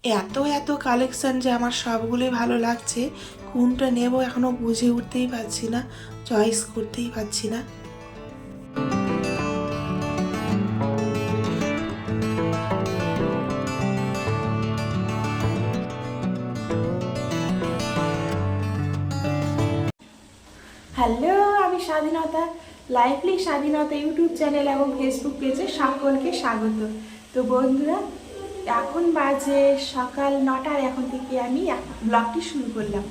এত এত কালেকশন যে আমার সবগুলোই ভালো লাগছে, কোনটা নেব এখনো বুঝে উঠতেই পারছি না, চয়েস করতেই পারছি না। হ্যালো, আমি স্বাধীনতা, লাইভলি স্বাধীনতা ইউটিউব চ্যানেল এবং ফেসবুক পেজে সকলকে স্বাগত। তো বন্ধুরা, এখন বাজে সকাল 9টার, এখন থেকে আমি ব্লগটি শুরু করলাম।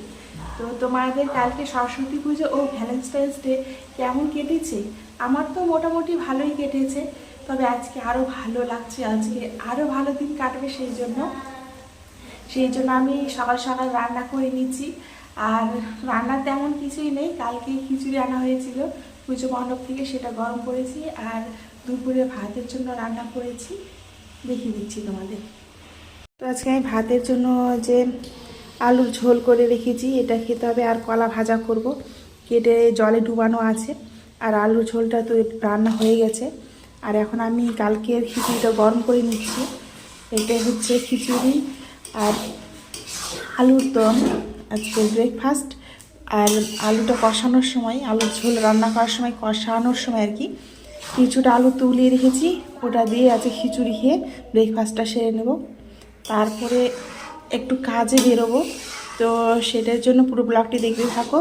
তো তোমাদের কালকে সরস্বতী পুজো ও ভ্যালেন্টাইন্স ডে কেমন কেটেছে? আমার তো মোটামুটি ভালোই কেটেছে, তবে আজকে আরও ভালো লাগছে, আজকে আরও ভালো দিন কাটবে। সেই জন্য আমি সকাল সকাল রান্না করে নিচ্ছি। আর রান্না তেমন কিছুই নেই, কালকে খিচুড়ি আনা হয়েছিল পুজো মণ্ডপ থেকে, সেটা গরম করেছি। আর দুপুরে ভাতের জন্য রান্না করেছি, দেখিয়ে দিচ্ছি তোমাদের। তো আজকে আমি ভাতের জন্য যে আলুর ঝোল করে রেখেছি, এটা খেতে হবে। আর কলা ভাজা করব, কেটে জলে ডুবানো আছে। আর আলুর ঝোলটা তো রান্না হয়ে গেছে। আর এখন আমি কালকের খিচুড়িটা গরম করে নিচ্ছি। এটাই হচ্ছে খিচুড়ি আর আলুর দম, আজকে ব্রেকফাস্ট। আর আলুটা কষানোর সময়, আলুর ঝোল রান্না করার সময়, কষানোর সময় আর কি, কিছুটা আলু তুলিয়ে রেখেছি, ওটা দিয়ে আজকে খিচুড়ি খেয়ে ব্রেকফাস্টটা সেরে নেব। তারপরে একটু কাজে বেরোবো, তো সেটার জন্য পুরো ব্লগটি দেখতে থাকো।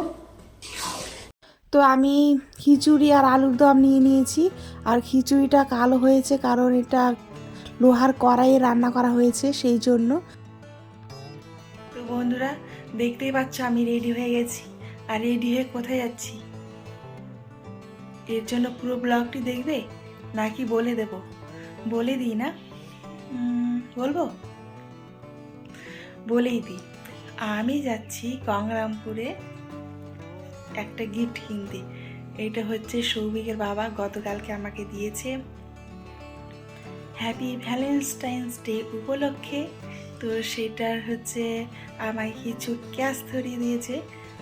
তো আমি খিচুড়ি আর আলুর দম নিয়ে নিয়েছি। আর খিচুড়িটা কালো হয়েছে কারণ এটা লোহার কড়াইয়ে রান্না করা হয়েছে, সেই জন্য। তো বন্ধুরা, দেখতেই পাচ্ছ আমি রেডি হয়ে গেছি। আর রেডি হয়ে কোথায় যাচ্ছি, এর জন্য পুরো ব্লগটি দেখবে নাকি বলে দেব? বলে দিই না? বলবো, বলেই দিই। আমি যাচ্ছি গঙ্গারামপুরে একটা গিফট কিনতে। এটা হচ্ছে সৌভিকের বাবা গতকালকে আমাকে দিয়েছে হ্যাপি ভ্যালেন্টাইন্স ডে উপলক্ষে। তো সেটার হচ্ছে আমায় কিছু ক্যাশ ধরিয়ে দিয়েছে,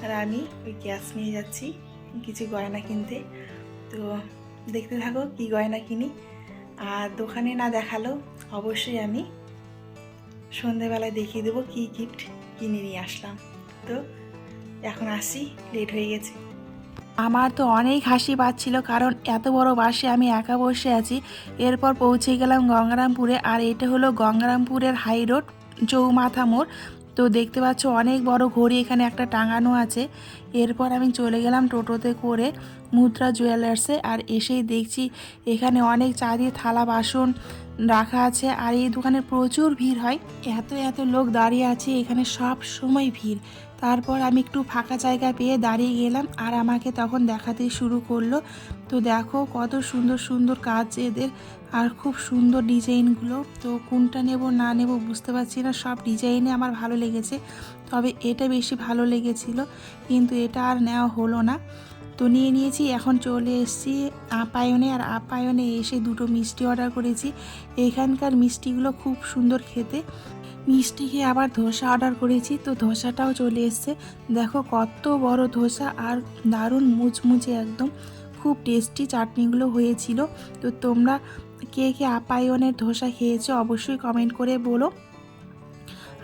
আর আমি ওই ক্যাশ নিয়ে যাচ্ছি কিছু গয়না কিনতে। তো দেখতে থাকো কি গয়না কিনি। আর দোকানে না দেখালেও অবশ্যই আমি সন্ধেবেলায় দেখিয়ে দেবো কি গিফট কিনে নিয়ে আসলাম। তো এখন আসি, লেট হয়ে গেছে। আমার তো অনেক হাসি পাচ্ছিল, কারণ এত বড় বাসে আমি একা বসে আছি। এরপর পৌঁছে গেলাম গঙ্গারামপুরে। আর এটা হলো গঙ্গারামপুরের হাই রোড, চৌমাথা মোড়। তো দেখতে পাচ্ছ অনেক বড় ঘড়ি এখানে একটা টাঙানো আছে। এরপর আমি চলে গেলাম টোটোতে করে মুদ্রা জুয়েলার্সে। আর এসেই দেখছি এখানে অনেক চা দিয়ে থালা বাসন রাখা আছে। আর এই দোকানে প্রচুর ভিড় হয়, এত এত লোক দাঁড়িয়ে আছে এখানে, সব সময় ভিড়। তারপর আমি একটু ফাঁকা জায়গা পেয়ে দাঁড়িয়ে গেলাম, আর আমাকে তখন দেখাতে শুরু করলো। তো দেখো কত সুন্দর সুন্দর কাজ এদের, আর খুব সুন্দর ডিজাইনগুলো। তো কোনটা নেব না নেব বুঝতে পারছি না, সব ডিজাইনে আমার ভালো লেগেছে, তবে এটা বেশি ভালো লেগেছিল, কিন্তু এটা আর নেওয়া হলো না। তো নিয়ে নিয়েছি। এখন চলে এসেছি আপ্যায়নে। আর আপ্যায়নে এসে দুটো মিষ্টি অর্ডার করেছি। এখানকার মিষ্টিগুলো খুব সুন্দর খেতে। মিষ্টি খেয়ে আবার ধোসা অর্ডার করেছি, তো ধোসাটাও চলে এসছে। দেখো কত বড় ধোসা, আর দারুণ মুচমুচে একদম, খুব টেস্টি চাটনিগুলো হয়েছিল। তো তোমরা কে কে আপ্যায়নের ধোসা খেয়েছো অবশ্যই কমেন্ট করে বলো।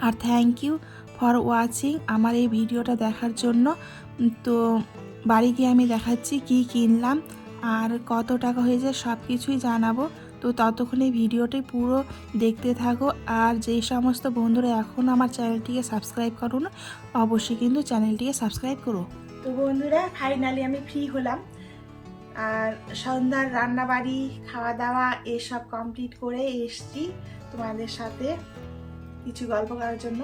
আর থ্যাংক ইউ ফর ওয়াচিং আমার এই ভিডিওটা দেখার জন্য। তো বাড়ি গিয়ে আমি দেখাচ্ছি কি কিনলাম আর কত টাকা হয়েছে, সব কিছুই জানাবো। তো ততক্ষণে ভিডিওটি পুরো দেখতে থাকো। আর যেই সমস্ত বন্ধুরা এখন আমার চ্যানেলটিকে সাবস্ক্রাইব করো না, অবশ্যই কিন্তু চ্যানেলটিকে সাবস্ক্রাইব করো। তো বন্ধুরা, ফাইনালি আমি ফ্রি হলাম। আর সন্ধ্যার রান্নাবাড়ি, খাওয়া দাওয়া এসব কমপ্লিট করে এসছি তোমাদের সাথে কিছু গল্প করার জন্য।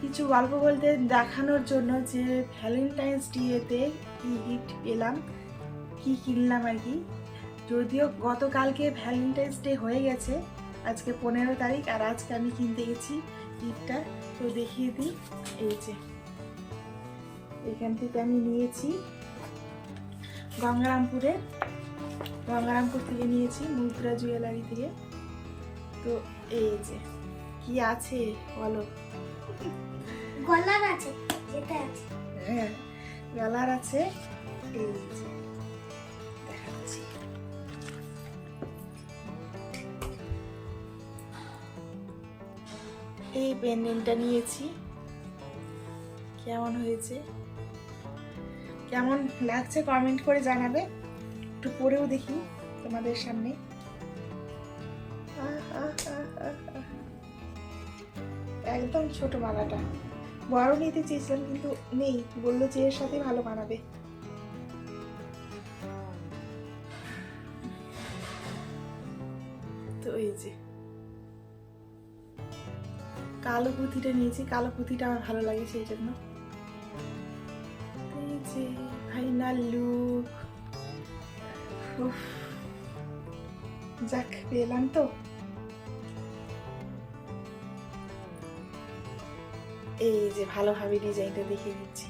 কিছু গল্প বলতে দেখানোর জন্য যে ভ্যালেন্টাইন্স ডেতে কী গিফট পেলাম, কী কিনলাম আর কি। যদিও গতকালকে ভ্যালেন্টাইন্স ডে হয়ে গেছে, আজকে 15 তারিখ, আর আজকে আমি কিনতে গেছি গিফটটা। তো দেখিয়ে দিই, এই যে এখান থেকে আমি নিয়েছি গঙ্গারামপুর থেকে নিয়েছি, মুদ্রা জুয়েলারি থেকে। তো এই যে কি আছে বলো? গলার আছে, যেটা আছে, হ্যাঁ গলার আছে, এই যে দেখাচ্ছি। এই পেন্ডেন্টটা নিয়েছি। কেমন হয়েছে, কেমন লাগছে কমেন্ট করে জানাবে। একটু পরেও দেখি তোমাদের সামনে। একদম ছোট মালাটা, বড় নিতে চেয়েছিলাম কিন্তু নেই, বললো যে এর সাথে ভালো মানাবে। তো এই যে কালো পুঁথিটা নিয়েছি, কালো পুঁথিটা আমার ভালো লাগে সেই জন্য। এই যে ফাইনাল লুক। যাক, পেলাম তো। এই যে ভালোভাবে ডিজাইনটা দেখিয়ে দিচ্ছি।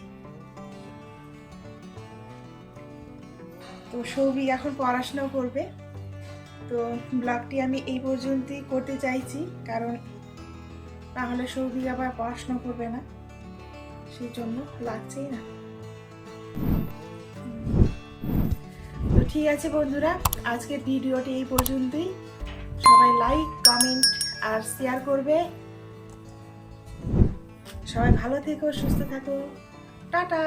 তো সৌভিক এখন পড়াশোনা করবে, তো ব্লগটি আমি এই পর্যন্তই করতে চাইছি, কারণ তাহলে সৌভিক আবার পড়াশোনা করবে না, সেই জন্য লাগছেই না। তো ঠিক আছে বন্ধুরা, আজকের ভিডিওটি এই পর্যন্তই। সবাই লাইক, কমেন্ট আর শেয়ার করবে। সবাই ভালো থেকো, সুস্থ থাকো, টাটা।